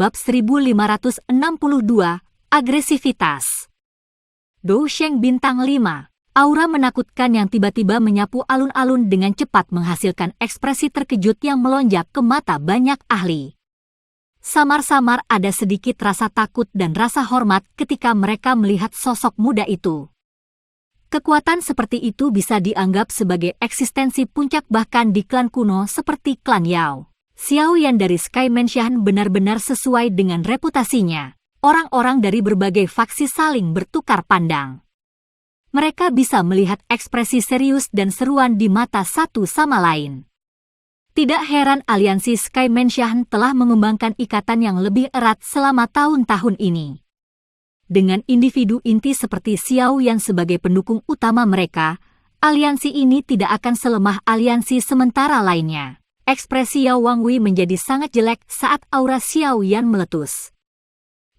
Bab 1562, Agresivitas. Dou Sheng Bintang 5. Aura menakutkan yang tiba-tiba menyapu alun-alun dengan cepat menghasilkan ekspresi terkejut yang melonjak ke mata banyak ahli. Samar-samar ada sedikit rasa takut dan rasa hormat ketika mereka melihat sosok muda itu. Kekuatan seperti itu bisa dianggap sebagai eksistensi puncak bahkan di klan kuno seperti klan Yao. Xiao Yan dari Sky Mansion benar-benar sesuai dengan reputasinya. Orang-orang dari berbagai faksi saling bertukar pandang. Mereka bisa melihat ekspresi serius dan seruan di mata satu sama lain. Tidak heran aliansi Sky Mansion telah mengembangkan ikatan yang lebih erat selama tahun-tahun ini. Dengan individu inti seperti Xiao Yan sebagai pendukung utama mereka, aliansi ini tidak akan selemah aliansi sementara lainnya. Ekspresi Yao Wangwei menjadi sangat jelek saat aura Xiao Yan meletus.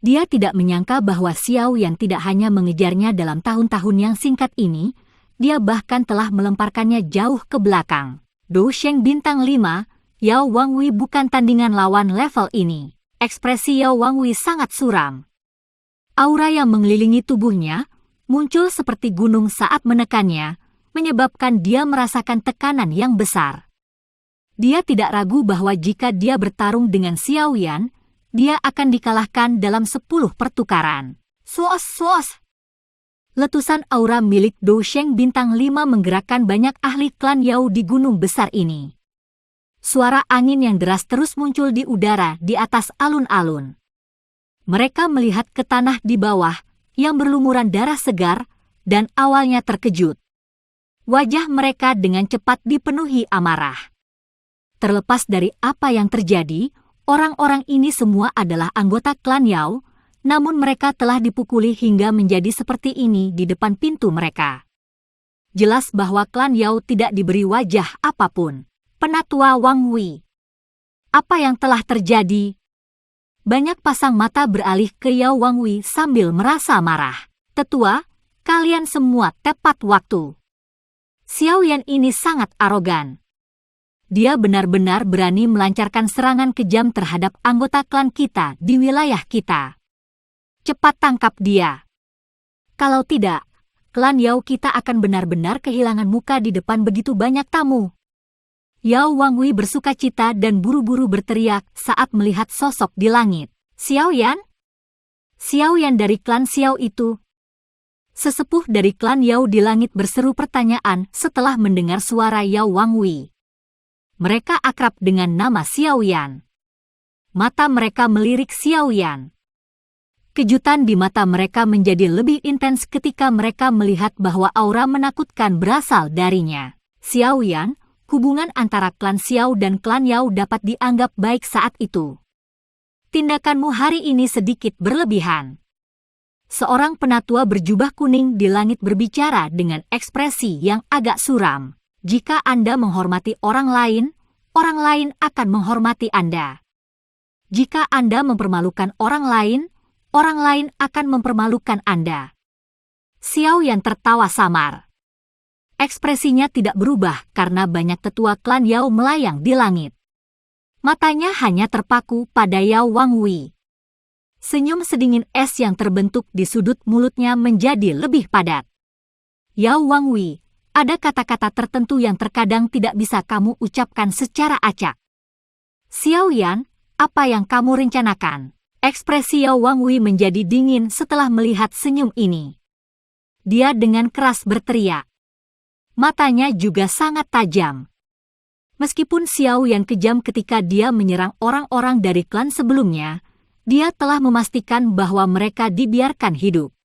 Dia tidak menyangka bahwa Xiao Yan tidak hanya mengejarnya dalam tahun-tahun yang singkat ini, dia bahkan telah melemparkannya jauh ke belakang. Dou Sheng Bintang 5, Yao Wangwei bukan tandingan lawan level ini. Ekspresi Yao Wangwei sangat suram. Aura yang mengelilingi tubuhnya muncul seperti gunung saat menekannya, menyebabkan dia merasakan tekanan yang besar. Dia tidak ragu bahwa jika dia bertarung dengan Xiao Yan, dia akan dikalahkan dalam 10 pertukaran. Suos. Letusan aura milik Dou Sheng Bintang 5 menggerakkan banyak ahli klan Yao di gunung besar ini. Suara angin yang deras terus muncul di udara di atas alun-alun. Mereka melihat ke tanah di bawah yang berlumuran darah segar dan awalnya terkejut. Wajah mereka dengan cepat dipenuhi amarah. Terlepas dari apa yang terjadi, orang-orang ini semua adalah anggota klan Yao, namun mereka telah dipukuli hingga menjadi seperti ini di depan pintu mereka. Jelas bahwa klan Yao tidak diberi wajah apapun. Penatua Wangwei. Apa yang telah terjadi? Banyak pasang mata beralih ke Yao Wangwei sambil merasa marah. Tetua, kalian semua tepat waktu. Xiao Yan ini sangat arogan. Dia benar-benar berani melancarkan serangan kejam terhadap anggota klan kita di wilayah kita. Cepat tangkap dia. Kalau tidak, klan Yao kita akan benar-benar kehilangan muka di depan begitu banyak tamu. Yao Wangwei bersukacita dan buru-buru berteriak saat melihat sosok di langit. Xiao Yan? Xiao Yan dari klan Xiao itu. Sesepuh dari klan Yao di langit berseru pertanyaan setelah mendengar suara Yao Wangwei. Mereka akrab dengan nama Xiao Yan. Mata mereka melirik Xiao Yan. Kejutan di mata mereka menjadi lebih intens ketika mereka melihat bahwa aura menakutkan berasal darinya. Xiao Yan, hubungan antara klan Xiao dan klan Yao dapat dianggap baik saat itu. Tindakanmu hari ini sedikit berlebihan. Seorang penatua berjubah kuning di langit berbicara dengan ekspresi yang agak suram. Jika Anda menghormati orang lain akan menghormati Anda. Jika Anda mempermalukan orang lain akan mempermalukan Anda. Xiao Yan tertawa samar. Ekspresinya tidak berubah karena banyak tetua klan Yao melayang di langit. Matanya hanya terpaku pada Yao Wangwei. Senyum sedingin es yang terbentuk di sudut mulutnya menjadi lebih padat. Yao Wangwei, ada kata-kata tertentu yang terkadang tidak bisa kamu ucapkan secara acak. Xiao Yan, apa yang kamu rencanakan? Ekspresi Yao Wangwei menjadi dingin setelah melihat senyum ini. Dia dengan keras berteriak. Matanya juga sangat tajam. Meskipun Xiao Yan kejam ketika dia menyerang orang-orang dari klan sebelumnya, dia telah memastikan bahwa mereka dibiarkan hidup.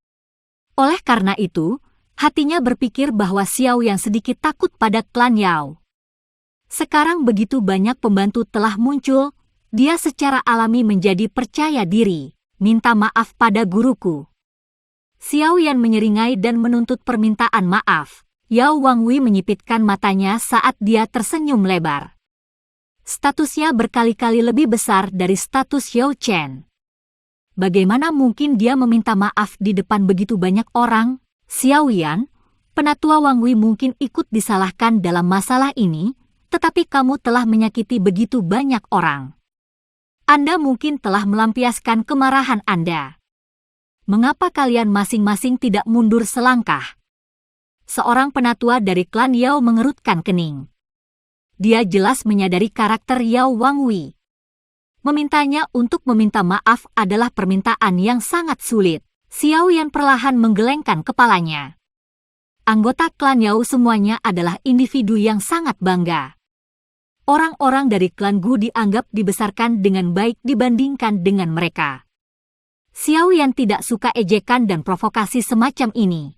Oleh karena itu, hatinya berpikir bahwa Xiao yang sedikit takut pada klan Yao. Sekarang begitu banyak pembantu telah muncul, dia secara alami menjadi percaya diri. Minta maaf pada guruku. Xiao Yan menyeringai dan menuntut permintaan maaf. Yao Wangwei menyipitkan matanya saat dia tersenyum lebar. Statusnya berkali-kali lebih besar dari status Yao Chen. Bagaimana mungkin dia meminta maaf di depan begitu banyak orang? Xiao Yan, penatua Wangwei mungkin ikut disalahkan dalam masalah ini, tetapi kamu telah menyakiti begitu banyak orang. Anda mungkin telah melampiaskan kemarahan Anda. Mengapa kalian masing-masing tidak mundur selangkah? Seorang penatua dari klan Yao mengerutkan kening. Dia jelas menyadari karakter Yao Wangwi. Memintanya untuk meminta maaf adalah permintaan yang sangat sulit. Xiao Yan perlahan menggelengkan kepalanya. Anggota klan Yao semuanya adalah individu yang sangat bangga. Orang-orang dari klan Gu dianggap dibesarkan dengan baik dibandingkan dengan mereka. Xiao Yan tidak suka ejekan dan provokasi semacam ini.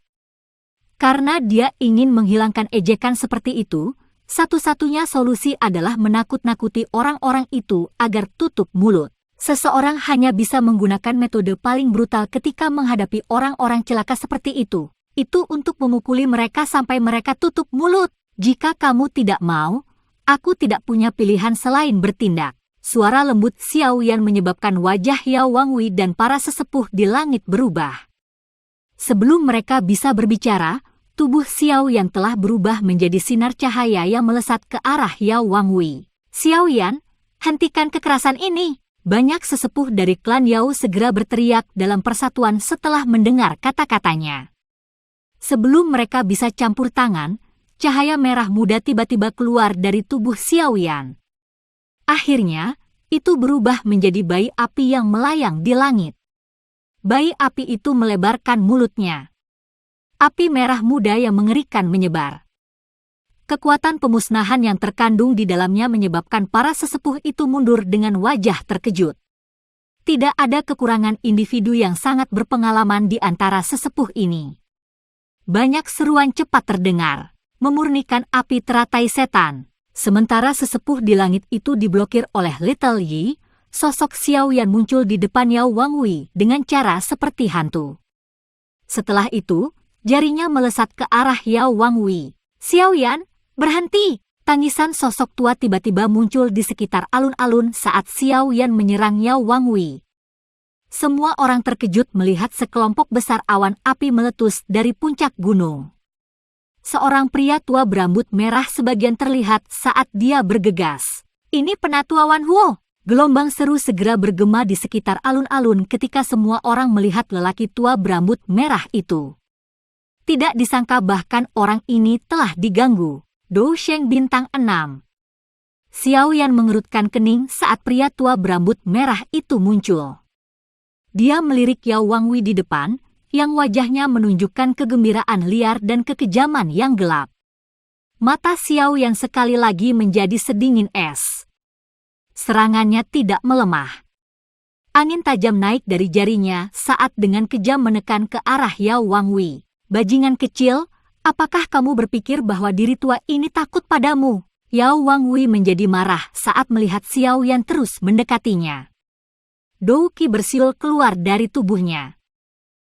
Karena dia ingin menghilangkan ejekan seperti itu, satu-satunya solusi adalah menakut-nakuti orang-orang itu agar tutup mulut. Seseorang hanya bisa menggunakan metode paling brutal ketika menghadapi orang-orang celaka seperti itu. Itu untuk memukuli mereka sampai mereka tutup mulut. Jika kamu tidak mau, aku tidak punya pilihan selain bertindak. Suara lembut Xiao Yan menyebabkan wajah Yao Wangwi dan para sesepuh di langit berubah. Sebelum mereka bisa berbicara, tubuh Xiao Yan telah berubah menjadi sinar cahaya yang melesat ke arah Yao Wangwi. Xiao Yan, hentikan kekerasan ini! Banyak sesepuh dari klan Yao segera berteriak dalam persatuan setelah mendengar kata-katanya. Sebelum mereka bisa campur tangan, cahaya merah muda tiba-tiba keluar dari tubuh Xiao Yan. Akhirnya, itu berubah menjadi bayi api yang melayang di langit. Bayi api itu melebarkan mulutnya. Api merah muda yang mengerikan menyebar. Kekuatan pemusnahan yang terkandung di dalamnya menyebabkan para sesepuh itu mundur dengan wajah terkejut. Tidak ada kekurangan individu yang sangat berpengalaman di antara sesepuh ini. Banyak seruan cepat terdengar, memurnikan api teratai setan. Sementara sesepuh di langit itu diblokir oleh Little Yi, sosok Xiao Yan muncul di depan Yao Wangwi dengan cara seperti hantu. Setelah itu, jarinya melesat ke arah Yao Wangwi. Xiao Yan, berhenti! Tangisan sosok tua tiba-tiba muncul di sekitar alun-alun saat Xiao Yan menyerang Yao Wangwi. Semua orang terkejut melihat sekelompok besar awan api meletus dari puncak gunung. Seorang pria tua berambut merah sebagian terlihat saat dia bergegas. Ini penatua Wan Huo! Gelombang seru segera bergema di sekitar alun-alun ketika semua orang melihat lelaki tua berambut merah itu. Tidak disangka bahkan orang ini telah diganggu. Dou Sheng bintang 6. Xiao Yan mengerutkan kening saat pria tua berambut merah itu muncul. Dia melirik Yao Wangwi di depan, yang wajahnya menunjukkan kegembiraan liar dan kekejaman yang gelap. Mata Xiao Yan sekali lagi menjadi sedingin es. Serangannya tidak melemah. Angin tajam naik dari jarinya saat dengan kejam menekan ke arah Yao Wangwi. Bajingan kecil, apakah kamu berpikir bahwa diri tua ini takut padamu? Yao Wangwi menjadi marah saat melihat Xiao Yan terus mendekatinya. Dou Qi bersiul keluar dari tubuhnya.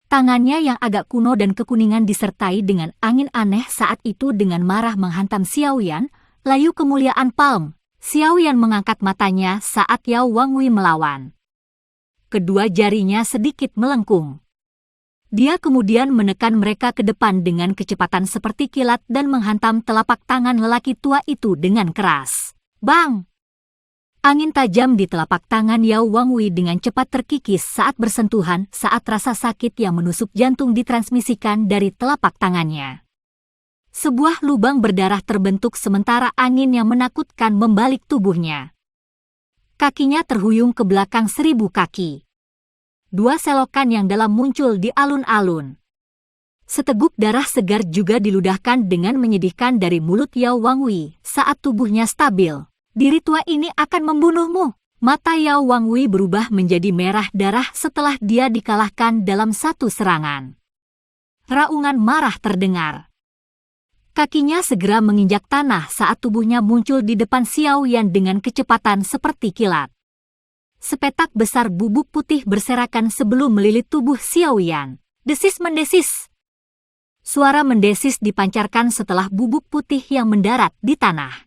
Tangannya yang agak kuno dan kekuningan disertai dengan angin aneh saat itu dengan marah menghantam Xiao Yan, layu kemuliaan Palm. Xiao Yan mengangkat matanya saat Yao Wangwi melawan. Kedua jarinya sedikit melengkung. Dia kemudian menekan mereka ke depan dengan kecepatan seperti kilat dan menghantam telapak tangan lelaki tua itu dengan keras. Bang! Angin tajam di telapak tangan Yao Wangwi dengan cepat terkikis saat bersentuhan saat rasa sakit yang menusuk jantung ditransmisikan dari telapak tangannya. Sebuah lubang berdarah terbentuk sementara angin yang menakutkan membalik tubuhnya. Kakinya terhuyung ke belakang 1000 kaki. Dua selokan yang dalam muncul di alun-alun. Seteguk darah segar juga diludahkan dengan menyedihkan dari mulut Yao Wangwi saat tubuhnya stabil. Diri tua ini akan membunuhmu. Mata Yao Wangwi berubah menjadi merah darah setelah dia dikalahkan dalam satu serangan. Raungan marah terdengar. Kakinya segera menginjak tanah saat tubuhnya muncul di depan Xiao Yan dengan kecepatan seperti kilat. Sepetak besar bubuk putih berserakan sebelum melilit tubuh Xiao Yan. Desis mendesis. Suara mendesis dipancarkan setelah bubuk putih yang mendarat di tanah.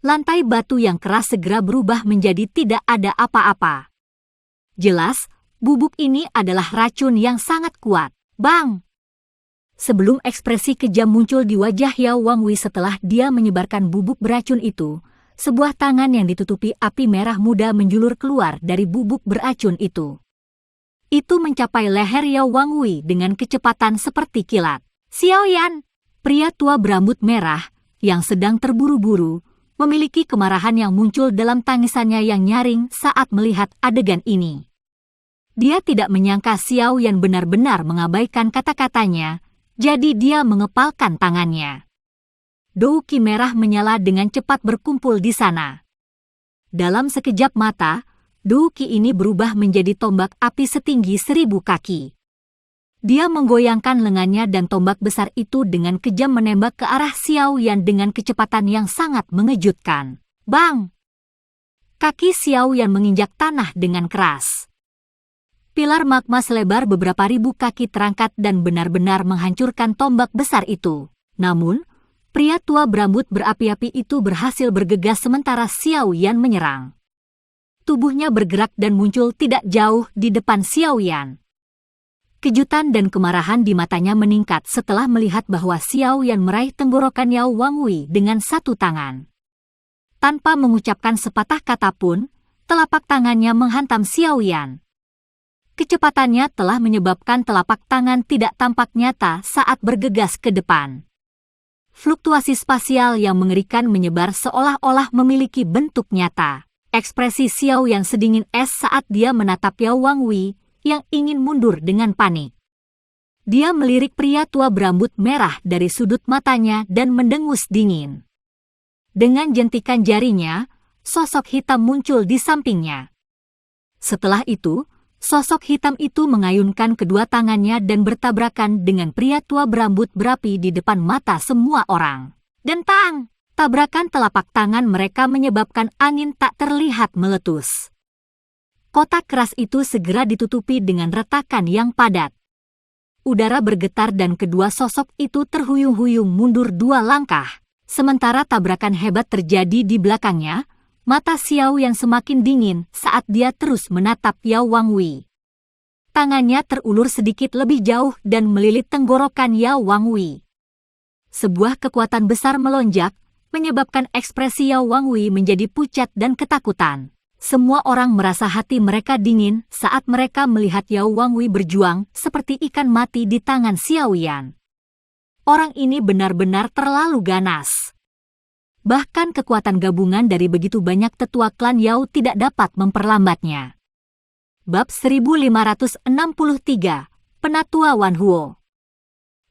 Lantai batu yang keras segera berubah menjadi tidak ada apa-apa. Jelas, bubuk ini adalah racun yang sangat kuat. Bang! Sebelum ekspresi kejam muncul di wajah Yao Wangwi setelah dia menyebarkan bubuk beracun itu, Sebuah tangan yang ditutupi api merah muda menjulur keluar dari bubuk beracun itu. Itu mencapai leher Yao Wangwei dengan kecepatan seperti kilat. Xiao Yan, pria tua berambut merah, yang sedang terburu-buru, memiliki kemarahan yang muncul dalam tangisannya yang nyaring saat melihat adegan ini. Dia tidak menyangka Xiao Yan benar-benar mengabaikan kata-katanya, jadi dia mengepalkan tangannya. Douki merah menyala dengan cepat berkumpul di sana. Dalam sekejap mata, douki ini berubah menjadi tombak api setinggi 1000 kaki. Dia menggoyangkan lengannya dan tombak besar itu dengan kejam menembak ke arah Xiao Yan dengan kecepatan yang sangat mengejutkan. Bang! Kaki Xiao Yan menginjak tanah dengan keras. Pilar magma selebar beberapa ribu kaki terangkat dan benar-benar menghancurkan tombak besar itu. Namun, pria tua berambut berapi-api itu berhasil bergegas sementara Xiao Yan menyerang. Tubuhnya bergerak dan muncul tidak jauh di depan Xiao Yan. Kejutan dan kemarahan di matanya meningkat setelah melihat bahwa Xiao Yan meraih tenggorokan Yao Wangwei dengan satu tangan. Tanpa mengucapkan sepatah kata pun, telapak tangannya menghantam Xiao Yan. Kecepatannya telah menyebabkan telapak tangan tidak tampak nyata saat bergegas ke depan. Fluktuasi spasial yang mengerikan menyebar seolah-olah memiliki bentuk nyata. Ekspresi Xiao Yan sedingin es saat dia menatap Yao Wangwei yang ingin mundur dengan panik. Dia melirik pria tua berambut merah dari sudut matanya dan mendengus dingin. Dengan jentikan jarinya, sosok hitam muncul di sampingnya. Setelah itu, sosok hitam itu mengayunkan kedua tangannya dan bertabrakan dengan pria tua berambut berapi di depan mata semua orang. Dentang! Tabrakan telapak tangan mereka menyebabkan angin tak terlihat meletus. Kotak keras itu segera ditutupi dengan retakan yang padat. Udara bergetar dan kedua sosok itu terhuyung-huyung mundur 2 langkah. Sementara tabrakan hebat terjadi di belakangnya, mata Xiao yang semakin dingin saat dia terus menatap Yao Wangwei. Tangannya terulur sedikit lebih jauh dan melilit tenggorokan Yao Wangwei. Sebuah kekuatan besar melonjak, menyebabkan ekspresi Yao Wangwei menjadi pucat dan ketakutan. Semua orang merasa hati mereka dingin saat mereka melihat Yao Wangwei berjuang seperti ikan mati di tangan Xiao Yan. Orang ini benar-benar terlalu ganas. Bahkan kekuatan gabungan dari begitu banyak tetua klan Yao tidak dapat memperlambatnya. Bab 1563, Penatua Wan Huo.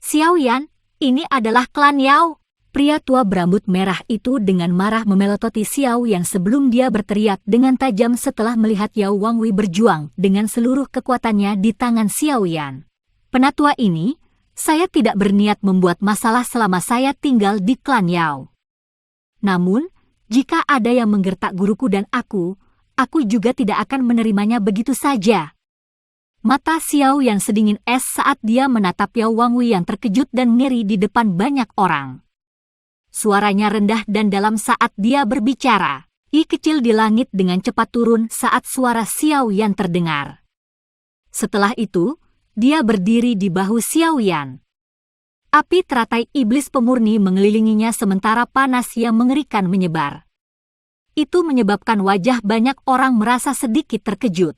Xiao Yan, ini adalah klan Yao. Pria tua berambut merah itu dengan marah memelototi Xiao yang sebelum dia berteriak dengan tajam setelah melihat Yao Wangwei berjuang dengan seluruh kekuatannya di tangan Xiao Yan. Penatua ini, saya tidak berniat membuat masalah selama saya tinggal di klan Yao. Namun, jika ada yang menggertak guruku dan aku juga tidak akan menerimanya begitu saja. Mata Xiao yang sedingin es saat dia menatap Yao Wangwei yang terkejut dan ngeri di depan banyak orang. Suaranya rendah dan dalam saat dia berbicara. I kecil di langit dengan cepat turun saat suara Xiao Yan terdengar. Setelah itu, dia berdiri di bahu Xiao Yan. Api teratai iblis pemurni mengelilinginya sementara panas yang mengerikan menyebar. Itu menyebabkan wajah banyak orang merasa sedikit terkejut.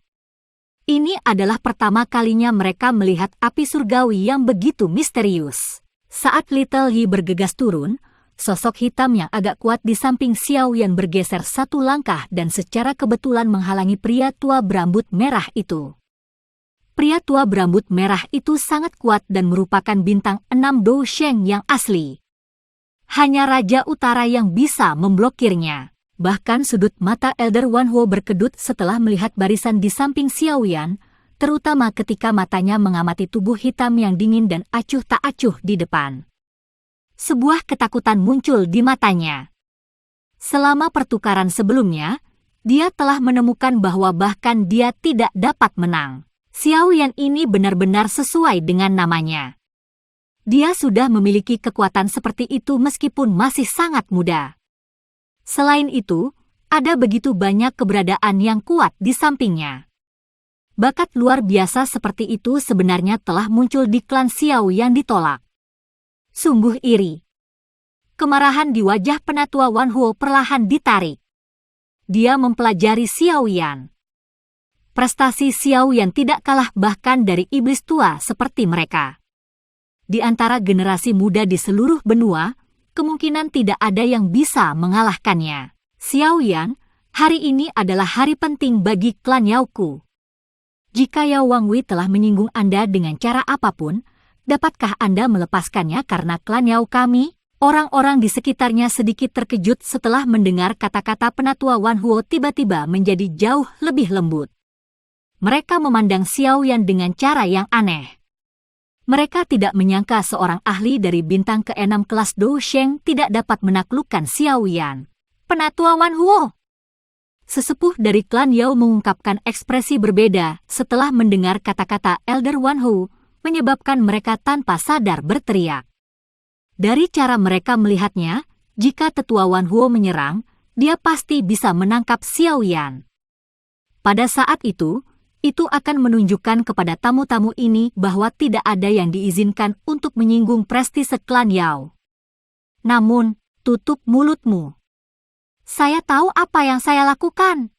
Ini adalah pertama kalinya mereka melihat api surgawi yang begitu misterius. Saat Little Yi bergegas turun, sosok hitam yang agak kuat di samping Xiao Yan bergeser 1 langkah dan secara kebetulan menghalangi pria tua berambut merah itu. Pria tua berambut merah itu sangat kuat dan merupakan bintang 6 Dou Sheng yang asli. Hanya Raja Utara yang bisa memblokirnya. Bahkan sudut mata Elder Wan Huo berkedut setelah melihat barisan di samping Xiao Yan, terutama ketika matanya mengamati tubuh hitam yang dingin dan acuh tak acuh di depan. Sebuah ketakutan muncul di matanya. Selama pertukaran sebelumnya, dia telah menemukan bahwa bahkan dia tidak dapat menang. Xiao Yan ini benar-benar sesuai dengan namanya. Dia sudah memiliki kekuatan seperti itu meskipun masih sangat muda. Selain itu, ada begitu banyak keberadaan yang kuat di sampingnya. Bakat luar biasa seperti itu sebenarnya telah muncul di klan Xiao yang ditolak. Sungguh iri. Kemarahan di wajah Penatua Wan Huo perlahan ditarik. Dia mempelajari Xiao Yan. Prestasi Xiao Yan tidak kalah bahkan dari iblis tua seperti mereka. Di antara generasi muda di seluruh benua, kemungkinan tidak ada yang bisa mengalahkannya. Xiao Yan, hari ini adalah hari penting bagi klan Yaoku. Jika Yao Wangwei telah menyinggung Anda dengan cara apapun, dapatkah Anda melepaskannya karena klan Yao kami? Orang-orang di sekitarnya sedikit terkejut setelah mendengar kata-kata penatua Wan Huo tiba-tiba menjadi jauh lebih lembut. Mereka memandang Xiao Yan dengan cara yang aneh. Mereka tidak menyangka seorang ahli dari bintang ke-6 kelas Dou Sheng tidak dapat menaklukkan Xiao Yan. Penatua Wan Huo! Sesepuh dari klan Yao mengungkapkan ekspresi berbeda setelah mendengar kata-kata Elder Wan Huo, menyebabkan mereka tanpa sadar berteriak. Dari cara mereka melihatnya, jika tetua Wan Huo menyerang, dia pasti bisa menangkap Xiao Yan. Pada saat itu akan menunjukkan kepada tamu-tamu ini bahwa tidak ada yang diizinkan untuk menyinggung prestise klan Yao. Namun, tutup mulutmu. Saya tahu apa yang saya lakukan.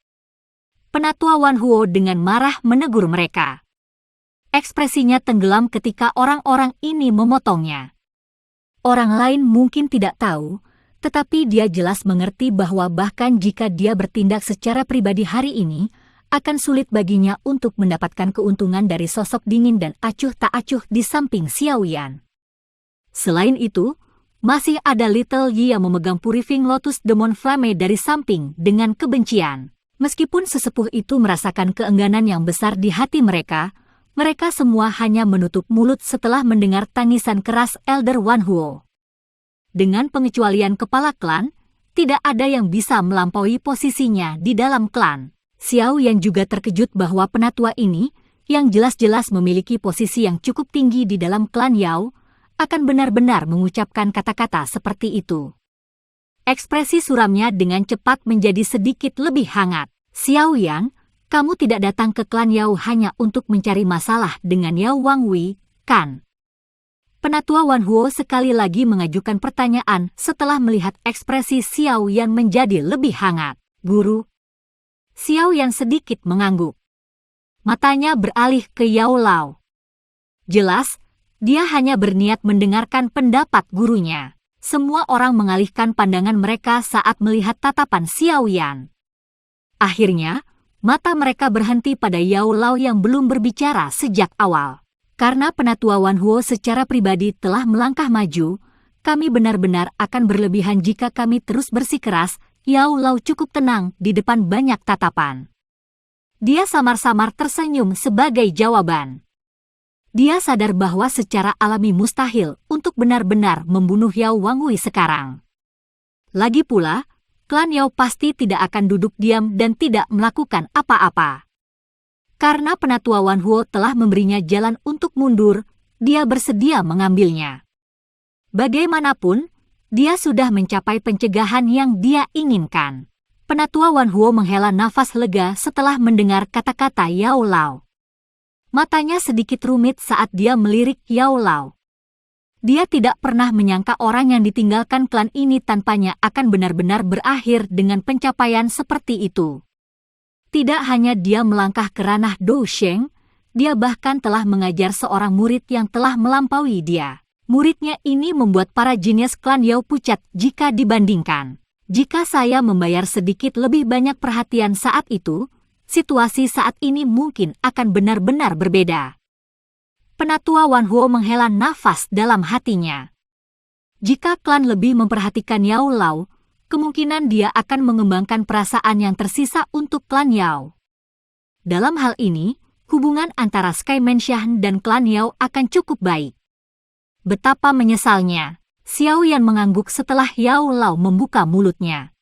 Penatua Wan Huo dengan marah menegur mereka. Ekspresinya tenggelam ketika orang-orang ini memotongnya. Orang lain mungkin tidak tahu, tetapi dia jelas mengerti bahwa bahkan jika dia bertindak secara pribadi hari ini, akan sulit baginya untuk mendapatkan keuntungan dari sosok dingin dan acuh tak acuh di samping Xiao Yan. Selain itu, masih ada Little Yi yang memegang Purifying Lotus Demon Flame dari samping dengan kebencian. Meskipun sesepuh itu merasakan keengganan yang besar di hati mereka semua hanya menutup mulut setelah mendengar tangisan keras Elder Wan Huo. Dengan pengecualian kepala klan, tidak ada yang bisa melampaui posisinya di dalam klan. Xiao Yan juga terkejut bahwa penatua ini, yang jelas-jelas memiliki posisi yang cukup tinggi di dalam klan Yao, akan benar-benar mengucapkan kata-kata seperti itu. Ekspresi suramnya dengan cepat menjadi sedikit lebih hangat. Xiao Yan, kamu tidak datang ke klan Yao hanya untuk mencari masalah dengan Yao Wangwei, kan? Penatua Wan Huo sekali lagi mengajukan pertanyaan setelah melihat ekspresi Xiao Yan menjadi lebih hangat. Guru. Xiao Yan sedikit mengangguk. Matanya beralih ke Yao Lao. Jelas, dia hanya berniat mendengarkan pendapat gurunya. Semua orang mengalihkan pandangan mereka saat melihat tatapan Xiao Yan. Akhirnya, mata mereka berhenti pada Yao Lao yang belum berbicara sejak awal. Karena penatua Wan Huo secara pribadi telah melangkah maju, kami benar-benar akan berlebihan jika kami terus bersikeras. Yao Lao cukup tenang di depan banyak tatapan. Dia samar-samar tersenyum sebagai jawaban. Dia sadar bahwa secara alami mustahil untuk benar-benar membunuh Yao Wangwei sekarang. Lagi pula, klan Yao pasti tidak akan duduk diam dan tidak melakukan apa-apa. Karena penatua Wan Huo telah memberinya jalan untuk mundur, dia bersedia mengambilnya. Bagaimanapun, dia sudah mencapai pencegahan yang dia inginkan. Penatua Wan Huo menghela nafas lega setelah mendengar kata-kata Yao Lao. Matanya sedikit rumit saat dia melirik Yao Lao. Dia tidak pernah menyangka orang yang ditinggalkan klan ini tanpanya akan benar-benar berakhir dengan pencapaian seperti itu. Tidak hanya dia melangkah ke ranah Dou Sheng, dia bahkan telah mengajar seorang murid yang telah melampaui dia. Muridnya ini membuat para jenius klan Yao pucat jika dibandingkan. Jika saya membayar sedikit lebih banyak perhatian saat itu, situasi saat ini mungkin akan benar-benar berbeda. Penatua Wan Huo menghela nafas dalam hatinya. Jika klan lebih memperhatikan Yao Lao, kemungkinan dia akan mengembangkan perasaan yang tersisa untuk klan Yao. Dalam hal ini, hubungan antara Sky Mansion dan klan Yao akan cukup baik. Betapa menyesalnya, Xiao Yan mengangguk setelah Yao Lao membuka mulutnya.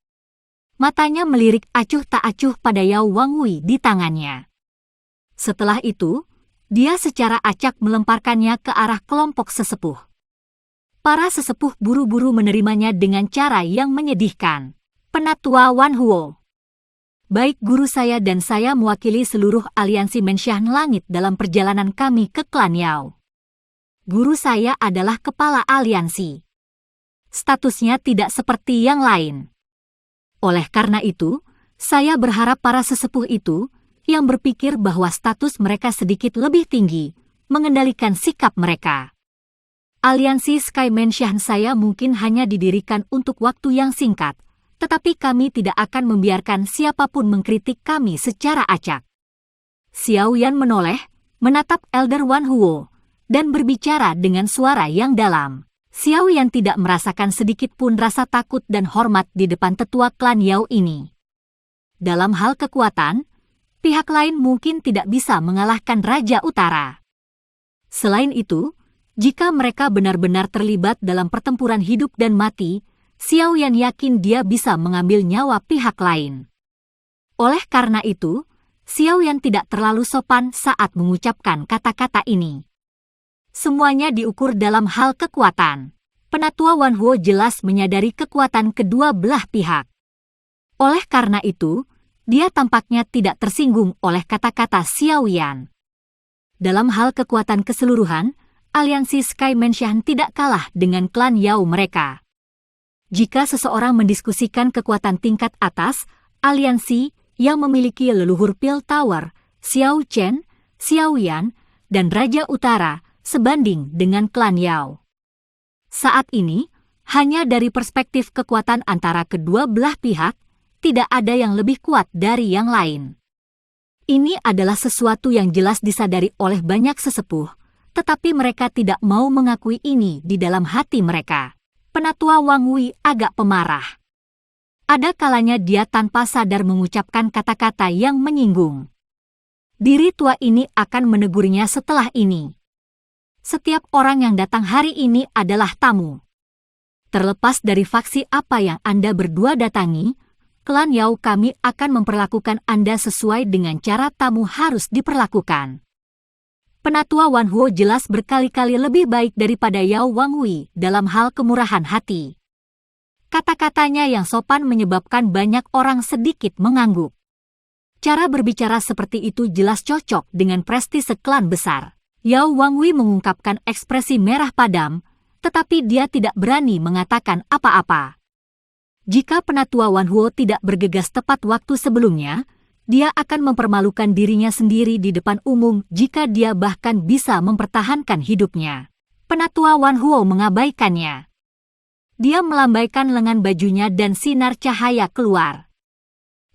Matanya melirik acuh tak acuh pada Yao Wangwei di tangannya. Setelah itu, dia secara acak melemparkannya ke arah kelompok sesepuh. Para sesepuh buru-buru menerimanya dengan cara yang menyedihkan. Penatua Wan Huo. Baik guru saya dan saya mewakili seluruh aliansi Mensyah Langit dalam perjalanan kami ke klan Yao. Guru saya adalah kepala aliansi. Statusnya tidak seperti yang lain. Oleh karena itu, Saya berharap para sesepuh itu, yang berpikir bahwa status mereka sedikit lebih tinggi, mengendalikan sikap mereka. Aliansi Sky Mansion saya mungkin hanya didirikan untuk waktu yang singkat, tetapi kami tidak akan membiarkan siapapun mengkritik kami secara acak. Xiao Yan menoleh, menatap Elder Wan Huo, dan berbicara dengan suara yang dalam. Xiao Yan tidak merasakan sedikit pun rasa takut dan hormat di depan tetua klan Yao ini. Dalam hal kekuatan, pihak lain mungkin tidak bisa mengalahkan Raja Utara. Selain itu, jika mereka benar-benar terlibat dalam pertempuran hidup dan mati, Xiao Yan yakin dia bisa mengambil nyawa pihak lain. Oleh karena itu, Xiao Yan tidak terlalu sopan saat mengucapkan kata-kata ini. Semuanya diukur dalam hal kekuatan. Penatua Wan Huo jelas menyadari kekuatan kedua belah pihak. Oleh karena itu, dia tampaknya tidak tersinggung oleh kata-kata Xiao Yan. Dalam hal kekuatan keseluruhan, aliansi Sky Mansion tidak kalah dengan klan Yao mereka. Jika seseorang mendiskusikan kekuatan tingkat atas, aliansi yang memiliki leluhur Pil Tower, Xiao Chen, Xiao Yan, dan Raja Utara sebanding dengan klan Yao. Saat ini, hanya dari perspektif kekuatan antara kedua belah pihak, tidak ada yang lebih kuat dari yang lain. Ini adalah sesuatu yang jelas disadari oleh banyak sesepuh, tetapi mereka tidak mau mengakui ini di dalam hati mereka. Penatua Wang Wei agak pemarah. Ada kalanya dia tanpa sadar mengucapkan kata-kata yang menyinggung. Diri tua ini akan menegurnya setelah ini. Setiap orang yang datang hari ini adalah tamu. Terlepas dari faksi apa yang Anda berdua datangi, klan Yao kami akan memperlakukan Anda sesuai dengan cara tamu harus diperlakukan. Penatua Wan Huo jelas berkali-kali lebih baik daripada Yao Wang Wei dalam hal kemurahan hati. Kata-katanya yang sopan menyebabkan banyak orang sedikit mengangguk. Cara berbicara seperti itu jelas cocok dengan prestise klan besar. Yao Wang Wei mengungkapkan ekspresi merah padam, tetapi dia tidak berani mengatakan apa-apa. Jika Penatua Wan Huo tidak bergegas tepat waktu sebelumnya, dia akan mempermalukan dirinya sendiri di depan umum jika dia bahkan bisa mempertahankan hidupnya. Penatua Wan Huo mengabaikannya. Dia melambaikan lengan bajunya dan sinar cahaya keluar.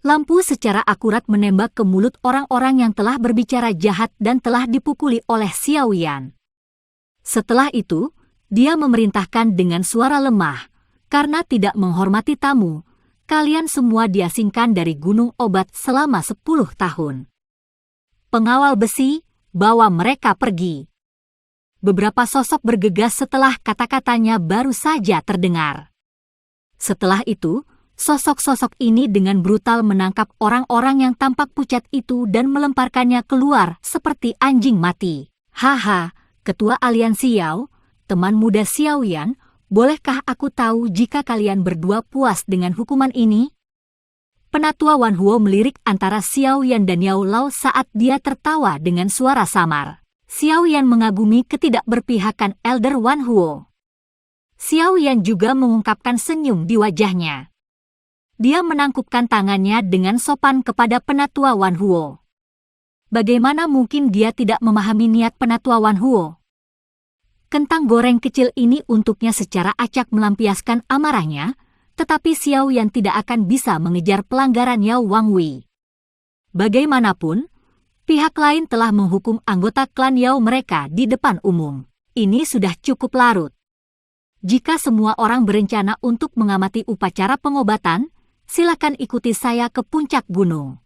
Lampu secara akurat menembak ke mulut orang-orang yang telah berbicara jahat dan telah dipukuli oleh Xiao Yan. Setelah itu, dia memerintahkan dengan suara lemah, karena tidak menghormati tamu, kalian semua diasingkan dari Gunung Obat selama 10 tahun. Pengawal besi, bawa mereka pergi. Beberapa sosok bergegas setelah kata-katanya baru saja terdengar. Setelah itu, sosok-sosok ini dengan brutal menangkap orang-orang yang tampak pucat itu dan melemparkannya keluar seperti anjing mati. Haha, Ketua Aliansi Yao, teman muda Xiao Yan, bolehkah aku tahu jika kalian berdua puas dengan hukuman ini? Penatua Wan Huo melirik antara Xiao Yan dan Yao Lao saat dia tertawa dengan suara samar. Xiao Yan mengagumi ketidakberpihakan Elder Wan Huo. Xiao Yan juga mengungkapkan senyum di wajahnya. Dia menangkupkan tangannya dengan sopan kepada Penatua Wan Huo. Bagaimana mungkin dia tidak memahami niat Penatua Wan Huo? Kentang goreng kecil ini untuknya secara acak melampiaskan amarahnya, tetapi Xiao Yan tidak akan bisa mengejar pelanggaran Yao Wang Wei. Bagaimanapun, pihak lain telah menghukum anggota klan Yao mereka di depan umum. Ini sudah cukup larut. Jika semua orang berencana untuk mengamati upacara pengobatan, silakan ikuti saya ke puncak gunung.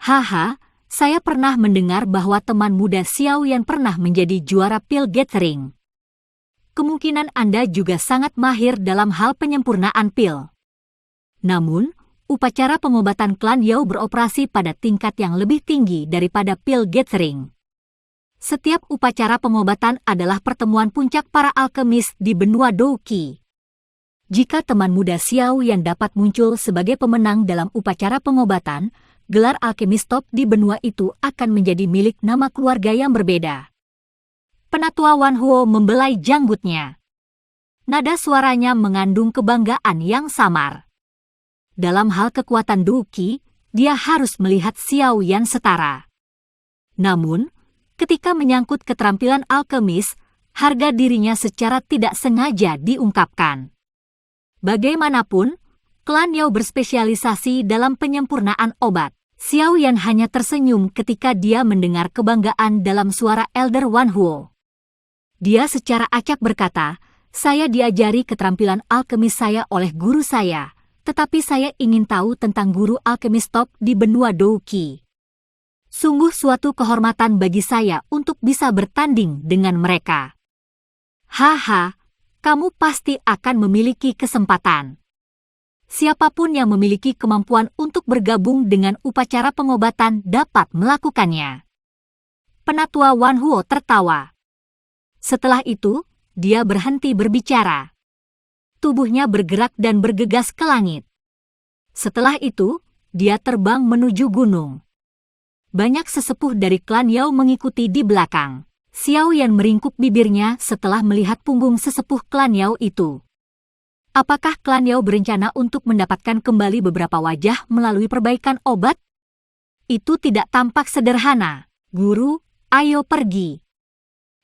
Haha. Saya pernah mendengar bahwa teman muda Xiao Yan pernah menjadi juara Pil Gathering. Kemungkinan Anda juga sangat mahir dalam hal penyempurnaan pil. Namun, upacara pengobatan klan Yao beroperasi pada tingkat yang lebih tinggi daripada Pil Gathering. Setiap upacara pengobatan adalah pertemuan puncak para alkemis di benua Douqi. Jika teman muda Xiao Yan dapat muncul sebagai pemenang dalam upacara pengobatan, gelar alkemis top di benua itu akan menjadi milik nama keluarga yang berbeda. Penatua Wan Huo membelai janggutnya. Nada suaranya mengandung kebanggaan yang samar. Dalam hal kekuatan Douqi, dia harus melihat Xiao Yan setara. Namun, ketika menyangkut keterampilan alkemis, harga dirinya secara tidak sengaja diungkapkan. Bagaimanapun, klan Yao berspesialisasi dalam penyempurnaan obat. Xiao Yan hanya tersenyum ketika dia mendengar kebanggaan dalam suara Elder Wan Huo. Dia secara acak berkata, "Saya diajari keterampilan alkemis saya oleh guru saya, tetapi saya ingin tahu tentang guru alkemis top di benua Douqi. Sungguh suatu kehormatan bagi saya untuk bisa bertanding dengan mereka." "Haha, kamu pasti akan memiliki kesempatan. Siapapun yang memiliki kemampuan untuk bergabung dengan upacara pengobatan dapat melakukannya." Penatua Wan Huo tertawa. Setelah itu, dia berhenti berbicara. Tubuhnya bergerak dan bergegas ke langit. Setelah itu, dia terbang menuju gunung. Banyak sesepuh dari klan Yao mengikuti di belakang. Xiao Yan meringkuk bibirnya setelah melihat punggung sesepuh klan Yao itu. Apakah klan Yao berencana untuk mendapatkan kembali beberapa wajah melalui perbaikan obat? Itu tidak tampak sederhana. "Guru, ayo pergi.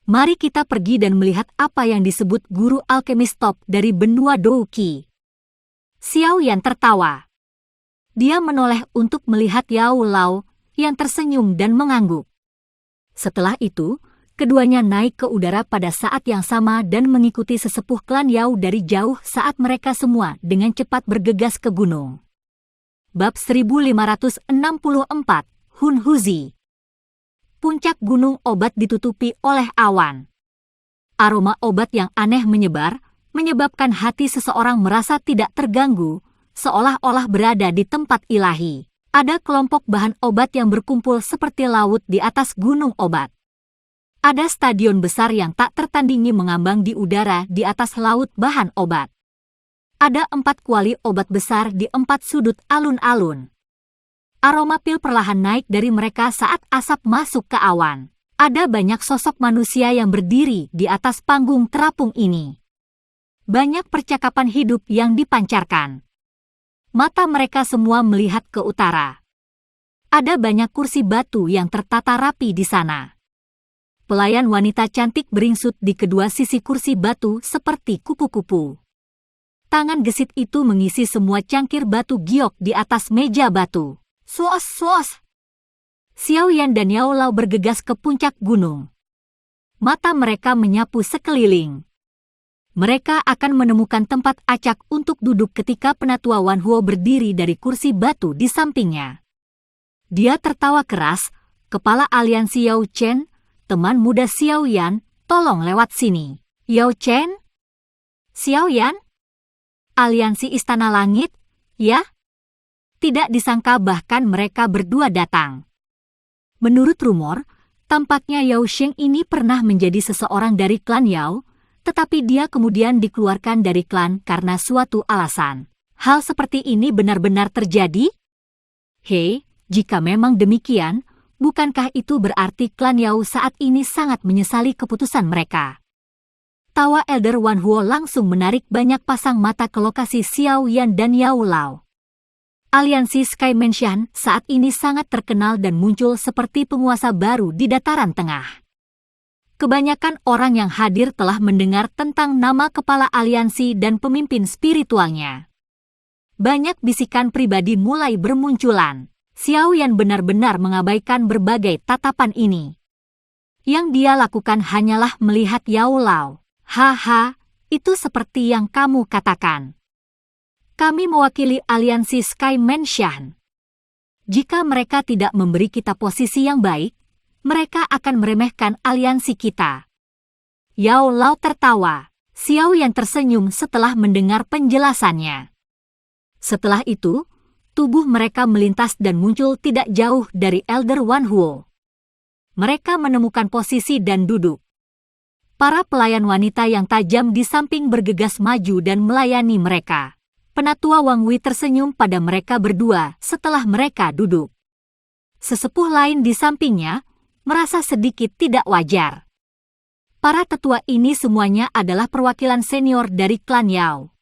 Mari kita pergi dan melihat apa yang disebut guru alkemis top dari benua Douqi." Xiao Yan tertawa. Dia menoleh untuk melihat Yao Lao yang tersenyum dan mengangguk. Setelah itu, keduanya naik ke udara pada saat yang sama dan mengikuti sesepuh klan Yao dari jauh saat mereka semua dengan cepat bergegas ke gunung. Bab 1564, Hun Huzi. Puncak gunung obat ditutupi oleh awan. Aroma obat yang aneh menyebar, menyebabkan hati seseorang merasa tidak terganggu, seolah-olah berada di tempat ilahi. Ada kelompok bahan obat yang berkumpul seperti laut di atas gunung obat. Ada stadion besar yang tak tertandingi mengambang di udara di atas laut bahan obat. Ada 4 kuali obat besar di 4 sudut alun-alun. Aroma pil perlahan naik dari mereka saat asap masuk ke awan. Ada banyak sosok manusia yang berdiri di atas panggung terapung ini. Banyak percakapan hidup yang dipancarkan. Mata mereka semua melihat ke utara. Ada banyak kursi batu yang tertata rapi di sana. Pelayan wanita cantik beringsut di kedua sisi kursi batu seperti kupu-kupu. Tangan gesit itu mengisi semua cangkir batu giok di atas meja batu. "Suos-suos!" Xiao Yan dan Yao Lao bergegas ke puncak gunung. Mata mereka menyapu sekeliling. Mereka akan menemukan tempat acak untuk duduk ketika penatua Wan Huo berdiri dari kursi batu di sampingnya. Dia tertawa keras. "Kepala aliansi Yao Chen, teman muda Xiao Yan, tolong lewat sini." "Yao Chen? Xiao Yan? Aliansi Istana Langit, ya?" Tidak disangka bahkan mereka berdua datang. Menurut rumor, tampaknya Yao Sheng ini pernah menjadi seseorang dari klan Yao, tetapi dia kemudian dikeluarkan dari klan karena suatu alasan. Hal seperti ini benar-benar terjadi? Hei, jika memang demikian, bukankah itu berarti klan Yao saat ini sangat menyesali keputusan mereka? Tawa Elder Wan Huo langsung menarik banyak pasang mata ke lokasi Xiao Yan dan Yao Lao. Aliansi Sky Mansion saat ini sangat terkenal dan muncul seperti penguasa baru di dataran tengah. Kebanyakan orang yang hadir telah mendengar tentang nama kepala aliansi dan pemimpin spiritualnya. Banyak bisikan pribadi mulai bermunculan. Xiao Yan benar-benar mengabaikan berbagai tatapan ini. Yang dia lakukan hanyalah melihat Yao Lao. "Haha, itu seperti yang kamu katakan. Kami mewakili aliansi Sky Mansion. Jika mereka tidak memberi kita posisi yang baik, mereka akan meremehkan aliansi kita." Yao Lao tertawa. Xiao Yan tersenyum setelah mendengar penjelasannya. Setelah itu, tubuh mereka melintas dan muncul tidak jauh dari Elder Wan Huo. Mereka menemukan posisi dan duduk. Para pelayan wanita yang tajam di samping bergegas maju dan melayani mereka. Penatua Wang Wei tersenyum pada mereka berdua setelah mereka duduk. Sesepuh lain di sampingnya merasa sedikit tidak wajar. Para tetua ini semuanya adalah perwakilan senior dari klan Yao.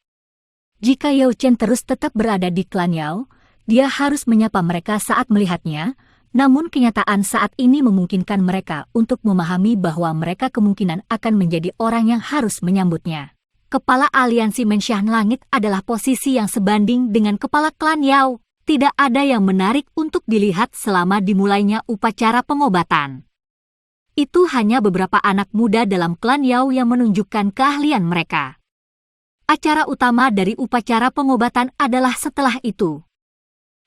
Jika Yao Chen terus tetap berada di klan Yao, Dia harus menyapa mereka saat melihatnya, namun kenyataan saat ini memungkinkan mereka untuk memahami bahwa mereka kemungkinan akan menjadi orang yang harus menyambutnya. Kepala aliansi Mensyah Langit adalah posisi yang sebanding dengan kepala klan Yao. Tidak ada yang menarik untuk dilihat selama dimulainya upacara pengobatan. Itu hanya beberapa anak muda dalam klan Yao yang menunjukkan keahlian mereka. Acara utama dari upacara pengobatan adalah setelah itu.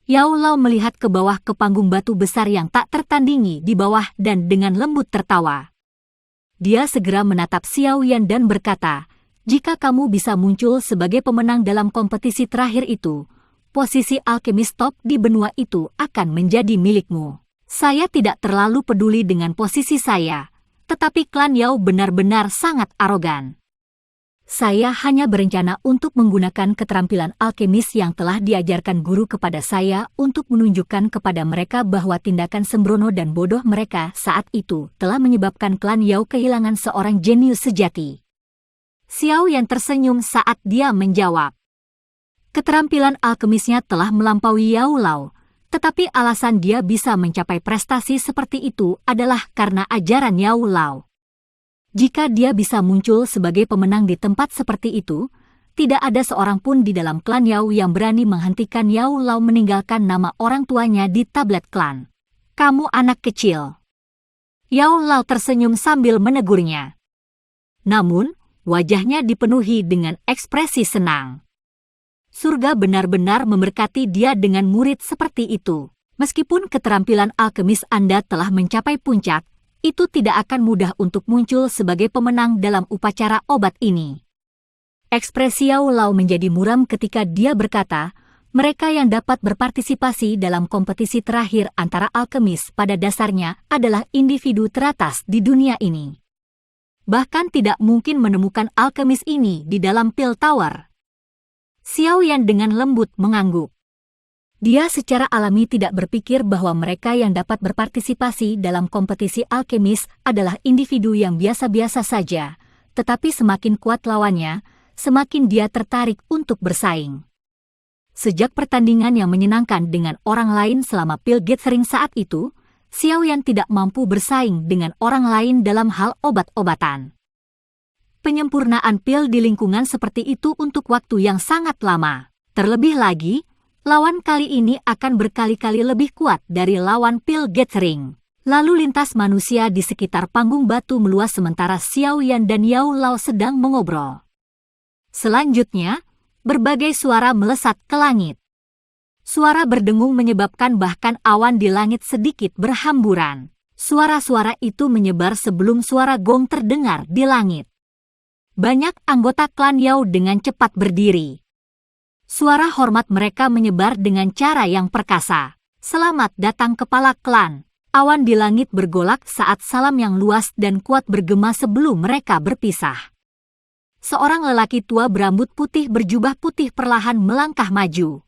Yao Lao melihat ke bawah ke panggung batu besar yang tak tertandingi di bawah dan dengan lembut tertawa. Dia segera menatap Xiao Yan dan berkata, "Jika kamu bisa muncul sebagai pemenang dalam kompetisi terakhir itu, posisi alkemis top di benua itu akan menjadi milikmu. Saya tidak terlalu peduli dengan posisi saya, tetapi klan Yao benar-benar sangat arogan. Saya hanya berencana untuk menggunakan keterampilan alkemis yang telah diajarkan guru kepada saya untuk menunjukkan kepada mereka bahwa tindakan sembrono dan bodoh mereka saat itu telah menyebabkan klan Yao kehilangan seorang jenius sejati." Xiao Yan tersenyum saat dia menjawab. Keterampilan alkemisnya telah melampaui Yao Lao, tetapi alasan dia bisa mencapai prestasi seperti itu adalah karena ajaran Yao Lao. Jika dia bisa muncul sebagai pemenang di tempat seperti itu, tidak ada seorang pun di dalam klan Yao yang berani menghentikan Yao Lao meninggalkan nama orang tuanya di tablet klan. "Kamu anak kecil." Yao Lao tersenyum sambil menegurnya. Namun, wajahnya dipenuhi dengan ekspresi senang. Surga benar-benar memberkati dia dengan murid seperti itu. Meskipun keterampilan alkemis Anda telah mencapai puncak, itu tidak akan mudah untuk muncul sebagai pemenang dalam upacara obat ini. Ekspresi Yao Lao menjadi muram ketika dia berkata, mereka yang dapat berpartisipasi dalam kompetisi terakhir antara alkemis pada dasarnya adalah individu teratas di dunia ini. Bahkan tidak mungkin menemukan alkemis ini di dalam Pil Tower. Xiao Yan dengan lembut mengangguk. Dia secara alami tidak berpikir bahwa mereka yang dapat berpartisipasi dalam kompetisi alkemis adalah individu yang biasa-biasa saja, tetapi semakin kuat lawannya, semakin dia tertarik untuk bersaing. Sejak pertandingan yang menyenangkan dengan orang lain selama Pil Gathering saat itu, Xiao Yan tidak mampu bersaing dengan orang lain dalam hal obat-obatan. Penyempurnaan pil di lingkungan seperti itu untuk waktu yang sangat lama. Terlebih lagi, lawan kali ini akan berkali-kali lebih kuat dari lawan Pil Gathering. Lalu lintas manusia di sekitar panggung batu meluas sementara Xiao Yan dan Yao Lao sedang mengobrol. Selanjutnya, berbagai suara melesat ke langit. Suara berdengung menyebabkan bahkan awan di langit sedikit berhamburan. Suara-suara itu menyebar sebelum suara gong terdengar di langit. Banyak anggota klan Yao dengan cepat berdiri. Suara hormat mereka menyebar dengan cara yang perkasa. "Selamat datang kepala klan." Awan di langit bergolak saat salam yang luas dan kuat bergema sebelum mereka berpisah. Seorang lelaki tua berambut putih berjubah putih perlahan melangkah maju.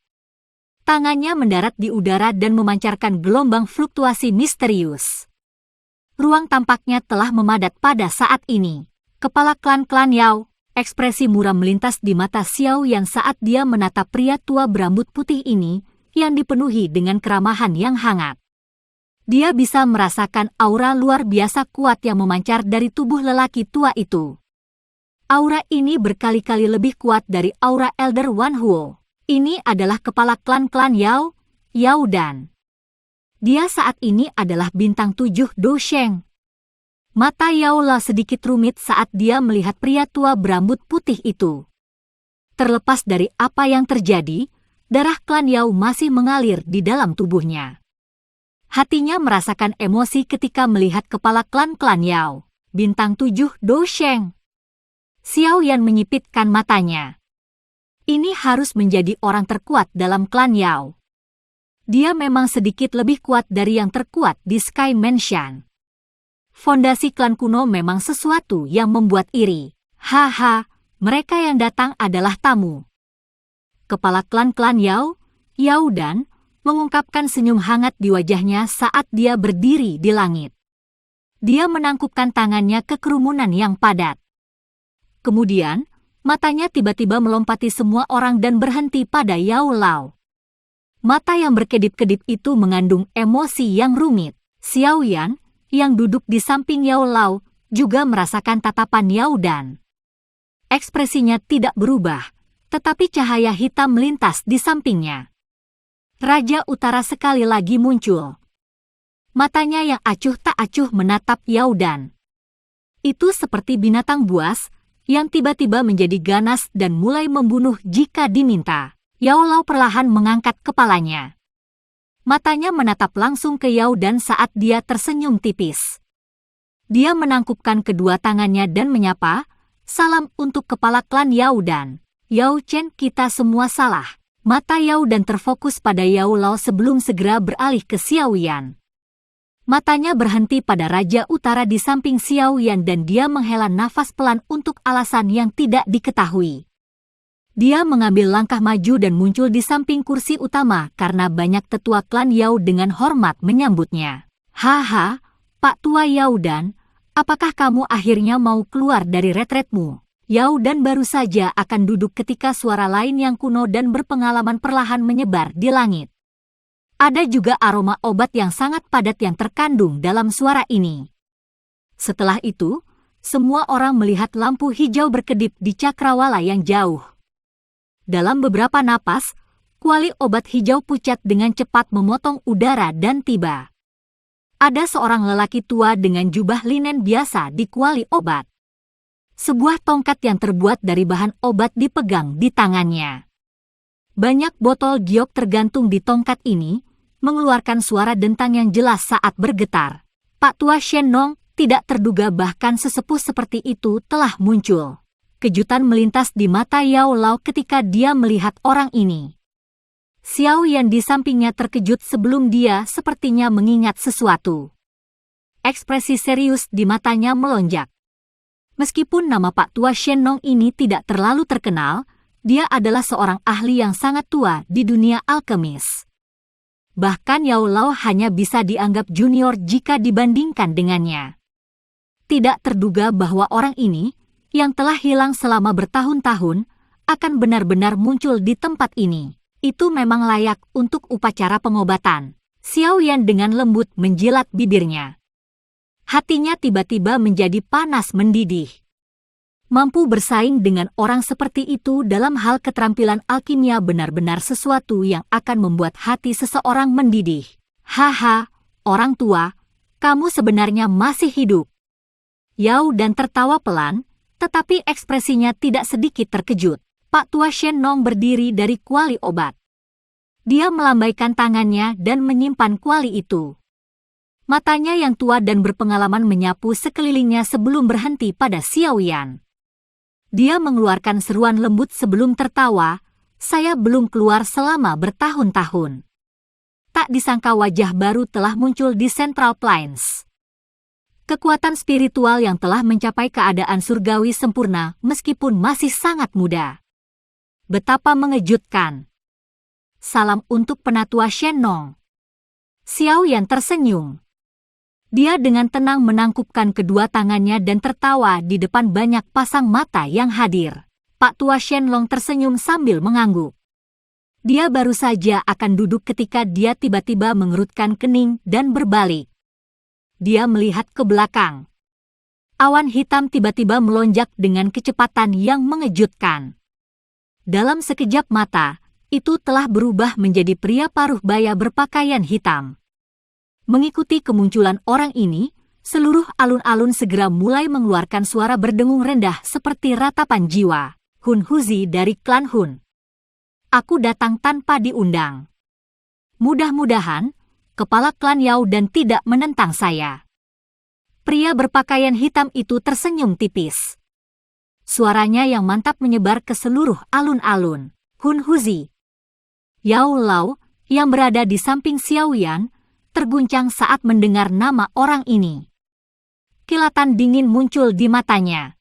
Tangannya mendarat di udara dan memancarkan gelombang fluktuasi misterius. Ruang tampaknya telah memadat pada saat ini. Kepala klan Yao, ekspresi muram melintas di mata Xiao Yan saat dia menatap pria tua berambut putih ini yang dipenuhi dengan keramahan yang hangat. Dia bisa merasakan aura luar biasa kuat yang memancar dari tubuh lelaki tua itu. Aura ini berkali-kali lebih kuat dari aura Elder Wan Huo. Ini adalah kepala klan Yao, Yao Dan. Dia saat ini adalah bintang 7 Do Sheng. Mata Yao Lao sedikit rumit saat dia melihat pria tua berambut putih itu. Terlepas dari apa yang terjadi, darah klan Yao masih mengalir di dalam tubuhnya. Hatinya merasakan emosi ketika melihat kepala klan Yao, bintang 7 Do Sheng. Xiao Yan menyipitkan matanya. Ini harus menjadi orang terkuat dalam klan Yao. Dia memang sedikit lebih kuat dari yang terkuat di Sky Mansion. Fondasi klan kuno memang sesuatu yang membuat iri. Haha, mereka yang datang adalah tamu. Kepala klan Yao, Yao Dan, mengungkapkan senyum hangat di wajahnya saat dia berdiri di langit. Dia menangkupkan tangannya ke kerumunan yang padat. Kemudian, matanya tiba-tiba melompati semua orang dan berhenti pada Yao Lao. Mata yang berkedip-kedip itu mengandung emosi yang rumit. Xiao Yan, yang duduk di samping Yao Lao, juga merasakan tatapan Yao Dan. Ekspresinya tidak berubah, tetapi cahaya hitam melintas di sampingnya. Raja Utara sekali lagi muncul. Matanya yang acuh tak acuh menatap Yao Dan. Itu seperti binatang buas yang tiba-tiba menjadi ganas dan mulai membunuh jika diminta. Yao Lao perlahan mengangkat kepalanya. Matanya menatap langsung ke Yao Dan saat dia tersenyum tipis. Dia menangkupkan kedua tangannya dan menyapa, "Salam untuk kepala klan Yao Dan. Yao Chen, kita semua salah." Mata Yao Dan terfokus pada Yao Lao sebelum segera beralih ke Xiao Yan. Matanya berhenti pada Raja Utara di samping Xiao Yan dan dia menghela nafas pelan untuk alasan yang tidak diketahui. Dia mengambil langkah maju dan muncul di samping kursi utama karena banyak tetua klan Yao dengan hormat menyambutnya. "Haha, Pak Tua Yao Dan, apakah kamu akhirnya mau keluar dari retretmu?" Yao Dan baru saja akan duduk ketika suara lain yang kuno dan berpengalaman perlahan menyebar di langit. Ada juga aroma obat yang sangat padat yang terkandung dalam suara ini. Setelah itu, semua orang melihat lampu hijau berkedip di cakrawala yang jauh. Dalam beberapa napas, kuali obat hijau pucat dengan cepat memotong udara dan tiba. Ada seorang lelaki tua dengan jubah linen biasa di kuali obat. Sebuah tongkat yang terbuat dari bahan obat dipegang di tangannya. Banyak botol giok tergantung di tongkat ini, mengeluarkan suara dentang yang jelas saat bergetar. Pak Tua Shen Nong, tidak terduga bahkan sesepuh seperti itu telah muncul. Kejutan melintas di mata Yao Lao ketika dia melihat orang ini. Xiao Yan di sampingnya terkejut sebelum dia sepertinya mengingat sesuatu. Ekspresi serius di matanya melonjak. Meskipun nama Pak Tua Shen Nong ini tidak terlalu terkenal, dia adalah seorang ahli yang sangat tua di dunia alkemis. Bahkan Yao Lao hanya bisa dianggap junior jika dibandingkan dengannya. Tidak terduga bahwa orang ini, yang telah hilang selama bertahun-tahun, akan benar-benar muncul di tempat ini. Itu memang layak untuk upacara pengobatan. Xiao Yan dengan lembut menjilat bibirnya. Hatinya tiba-tiba menjadi panas mendidih. Mampu bersaing dengan orang seperti itu dalam hal keterampilan alkimia benar-benar sesuatu yang akan membuat hati seseorang mendidih. "Haha, orang tua, kamu sebenarnya masih hidup." Yao Dan tertawa pelan, tetapi ekspresinya tidak sedikit terkejut. Pak Tua Shen Nong berdiri dari kuali obat. Dia melambaikan tangannya dan menyimpan kuali itu. Matanya yang tua dan berpengalaman menyapu sekelilingnya sebelum berhenti pada Xiao Yan. Dia mengeluarkan seruan lembut sebelum tertawa, "Saya belum keluar selama bertahun-tahun." Tak disangka wajah baru telah muncul di Central Plains. Kekuatan spiritual yang telah mencapai keadaan surgawi sempurna meskipun masih sangat muda. Betapa mengejutkan. "Salam untuk penatua Shen Nong." Xiao Yan tersenyum. Dia dengan tenang menangkupkan kedua tangannya dan tertawa di depan banyak pasang mata yang hadir. Pak Tua Shen Long tersenyum sambil mengangguk. Dia baru saja akan duduk ketika dia tiba-tiba mengerutkan kening dan berbalik. Dia melihat ke belakang. Awan hitam tiba-tiba melonjak dengan kecepatan yang mengejutkan. Dalam sekejap mata, itu telah berubah menjadi pria paruh baya berpakaian hitam. Mengikuti kemunculan orang ini, seluruh alun-alun segera mulai mengeluarkan suara berdengung rendah seperti ratapan jiwa. "Hun Huzi dari klan Hun. Aku datang tanpa diundang. Mudah-mudahan kepala klan Yao Dan tidak menentang saya." Pria berpakaian hitam itu tersenyum tipis. Suaranya yang mantap menyebar ke seluruh alun-alun. "Hun Huzi." Yao Lao, yang berada di samping Xiao Yan, terguncang saat mendengar nama orang ini. Kilatan dingin muncul di matanya.